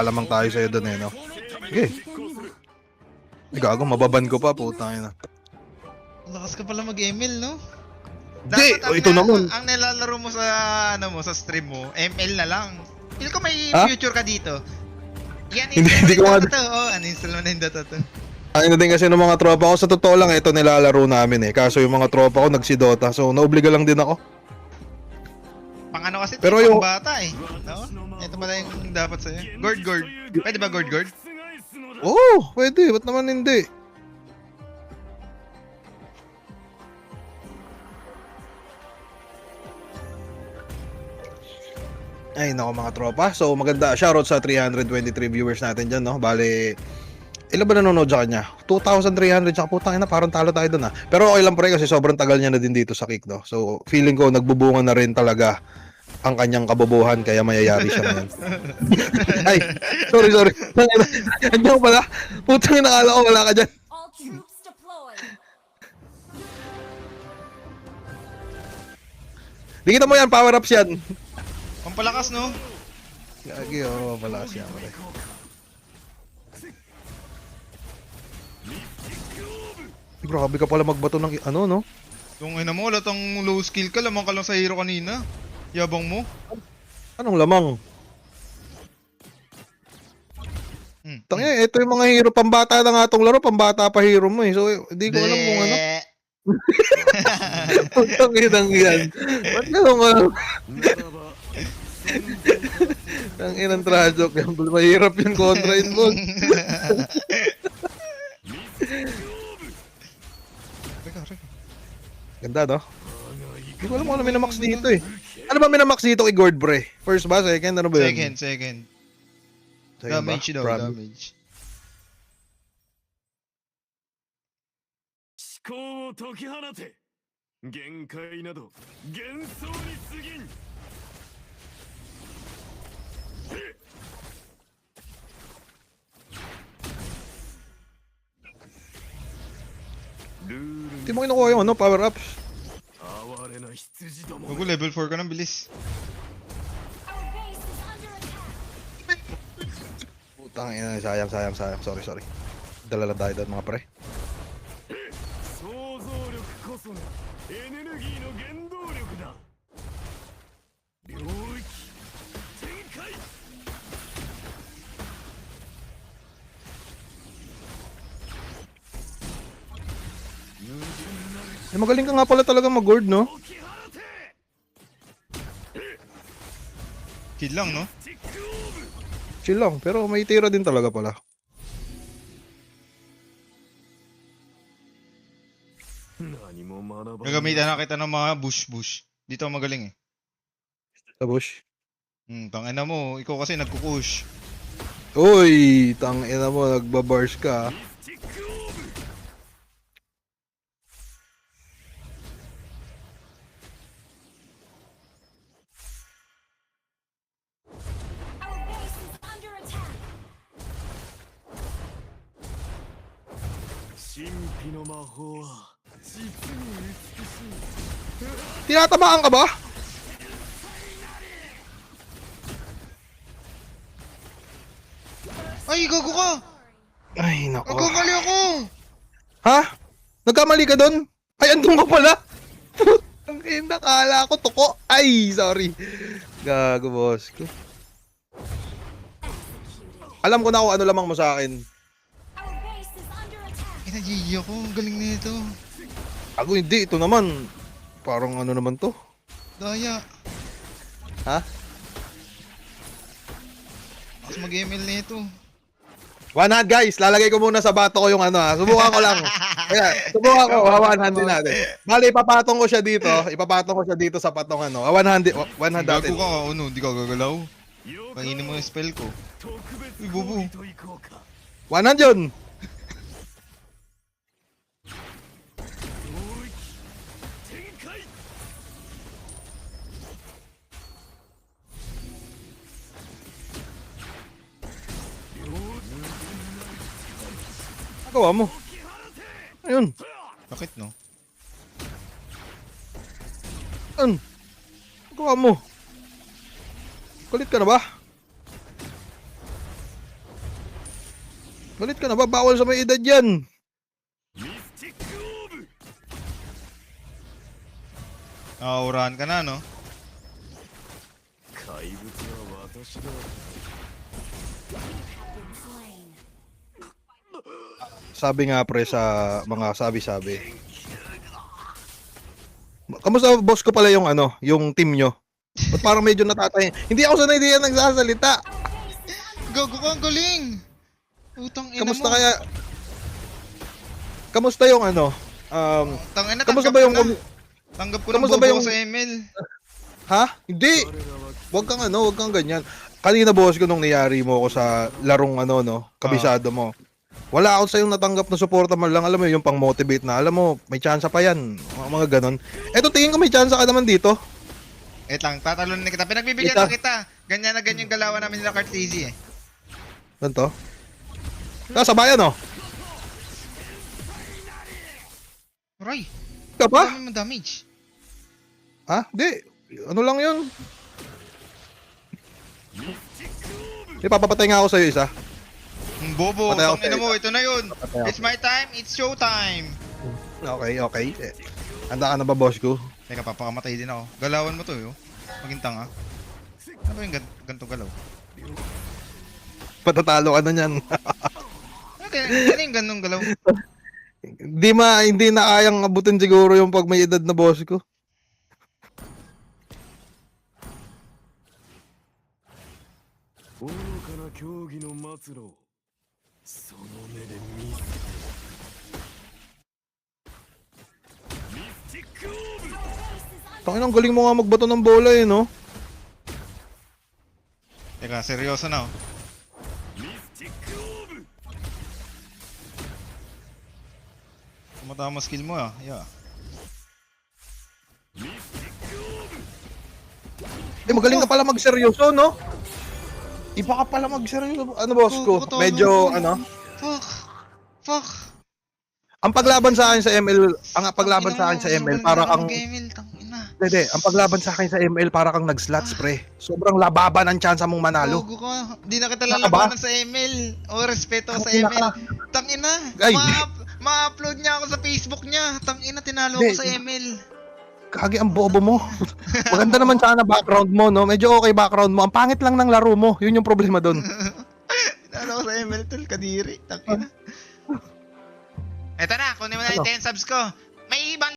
Alamang tayo sa'yo doon eh, no? Sige. Ay, gago, mababan ko pa, putang ina. Lakas ka pala mag-ML, no? Hindi! Dapat O, ito naman. ang nilalaro mo sa sa stream mo, ML na lang. Feel ko may Ha? future ka dito. Yan, Hindi ko nga- Dota to. Oh, uninstall mo na yung Dota to. Ay na din kasi ng mga tropa ko. Sa totoo lang, ito nilalaro namin eh. Kaso yung mga tropa ko nagsidota. So, naobliga lang din ako. Pang ano kasi, Pero pang yung- bata eh. No? Ito pala yung dapat sa'yo. Gord. Pwede ba Gord? Oo, oh, pwede. Ba't naman hindi? Ay, nako mga tropa. So, maganda. Shoutout sa 323 viewers natin dyan, no? Bale, ilan ba nanonood sa kanya? 2,300, tsaka putang ina, parang talo tayo dun, ha? Pero okay lang pre, kasi sobrang tagal niya na din dito sa Kick, no? So, feeling ko, nagbubunga na rin talaga ang kanyang kabobohan, kaya mayayari siya ngayon. Ay, sorry. Andiyan pala. Putang ina, akala ko wala ka dyan. All troops deployed. Di kita mo yan, power-ups yan. Pampalakas, no? Gagi, oh, wala siya. Pre. Grabe ka pala magbato ng ano, no? Yung ina mo, latang low skill ka, lamang ka lang sa hero kanina. Yabang mo. Anong lamang? Tangina, ito yung mga hero, pambata na nga itong laro, pambata pa hero mo eh. So, hindi ko alam kung ano. Putang inang yan. Ba't ganun ano? Ang inang tragic yan. Mahirap yung kontra involved. Ganda, no? Hindi ko alam kung ano minamax dito eh. Ano ba minamax dito kay Gord, bre? First ba? Second? Ano ba yun? Second. Second ba? Damage daw, Promise. damage. 思考を解き放て限界など幻想に過ぎん Hindi mo kinukuha yung ano, power-ups. 哀れな羊ども Bago, level 4 ka ng bilis. Our base is under attack. Putang ina, sayang. Sorry. Dala lang tayo doon mga pre. 想像力こそがエネルギーの原動力だ領域展開 Eh, magaling ka nga pala talaga mag-Gord, no? 解き放て Kill lang, no? ティックオーブ Chill lang, pero may tira din talaga pala.何も学ば Gagamitan na kita ng mga bush. Dito ako magaling eh. Sa bush. Tangina mo, ikaw kasi nagkukush. Uy, tang ina mo, nagbabars ka. ティックオーブ Our base is under attack. 神秘の魔法は実に美しい Tinatamaan ka ba? Ay, gago ka! Ay, nako. Nagkamali ako! Ha? Nagkamali ka doon? Ay, andun ka pala? Ang ina, kala ko tuko. Ay, sorry. Gago, boss. Alam ko na kung ano lamang mo sa akin. Our base is under attack. Ina-GG ako, ang galing nito. Ako hindi, ito naman. Parang ano naman to? Daya. Ha? Mas mag-ML nito. 100 guys, lalagay ko muna sa bato ko yung ano ha. Subukan ko lang. Kaya, subukan ko, 100 din natin. Bali, ipapatong ko siya dito sa patong ano. 100 natin. Gago ka, ano, hindi ka gagalaw. Panginin mo yung spell ko. 特別 Uy, bubu. 行為といこうか 100 yun. 領域展開 Nagawa mo. Ayun. Bakit, no? Ayun. Nagawa mo. Kulit ka na ba? Balit ka na ba? Bawal sa may edad yan. ミスティックオーブ Nakahurahan ka na, no? 怪物は私だ Been slain. Sabi nga pre sa mga sabi-sabi. Kamusta boss ko pala yung ano, yung team nyo? Ba't parang medyo natatay? Hindi ako sanay diyan nagsasalita. Gago ka, ang galing! Utang ina Kamusta mo. kaya? Kamusta yung ano? Tangina, Kamusta tanggap ba ko yung na. Tanggap ko na kamusta bobo ba ko yung- sa ML. Ha? Hindi. Wag kang ano, wag kang ganyan. Kanina boss ko nung niyari mo ako sa larong ano no, kabisado mo. Wala ako sa yung natanggap na suporta man lang, alam mo yung pang-motivate na, alam mo, may tsansa pa yan. Mga ganon. Eto tingin ko may tsansa ka naman dito. Lang, tatalunin na kita. Pinagbibigyan Kita. na kita. Ganyan na ganyan yung galawan namin nila Cartesi eh. Ganto. Kasabayan oh. Roy, Ka pa? dami mo damage. Ha? Di. Ano lang yun? Di, papapatay nga ako sa'yo isa. Bobo, Patay ako tangina sa mo, ito na yun. Patay ako. It's my time, it's show time. Okay, okay. Handa ka na ba, boss ko? Teka, papakamatay din ako. Galawan mo to, yo. Maging tanga. Ano ba yung ganito galaw? Patatalo ka na niyan. Ano yung ganong galaw? Hindi na kayang abutin siguro yung pag may edad na boss ko. 愚かな競技の末路をその目で見せてミスティックオーブ Tangin, ang galing mo nga magbato ng bola eh, no? Teka, seryoso na oh. ミスティックオーブ Tumatama skill mo ah. Yeah. ミスティックオーブ Eh, magaling ka pala magseryoso, no? Iba ka pala magseryoso. Ano, boss ko? Totoo, Medyo, totoo. ano? Fuck. Ang paglaban sa akin sa ML, ang paglaban sa akin sa ML, para kang... ML, tangina. Hindi, ang paglaban sa akin sa ML, para kang nag-slots, pre. Sobrang lababan ang tsansa mong manalo. Gogo ka. Di na kita Naka ba? lalabanan sa ML. O, respeto ko sa Tangina ML. ka. Tangina. Ay. Ma-upload niya ako sa Facebook niya. Tangina, tinalo Hindi. ko sa ML. Kagi ang bobo mo. Maganda naman sana background mo, no? Medyo okay background mo. Ang pangit lang ng laro mo. Yun yung problema doon. Tinalo ko sa ML, tol. Kadiri. Tangina. Eto na, kunin mo na yung 10 subs ko.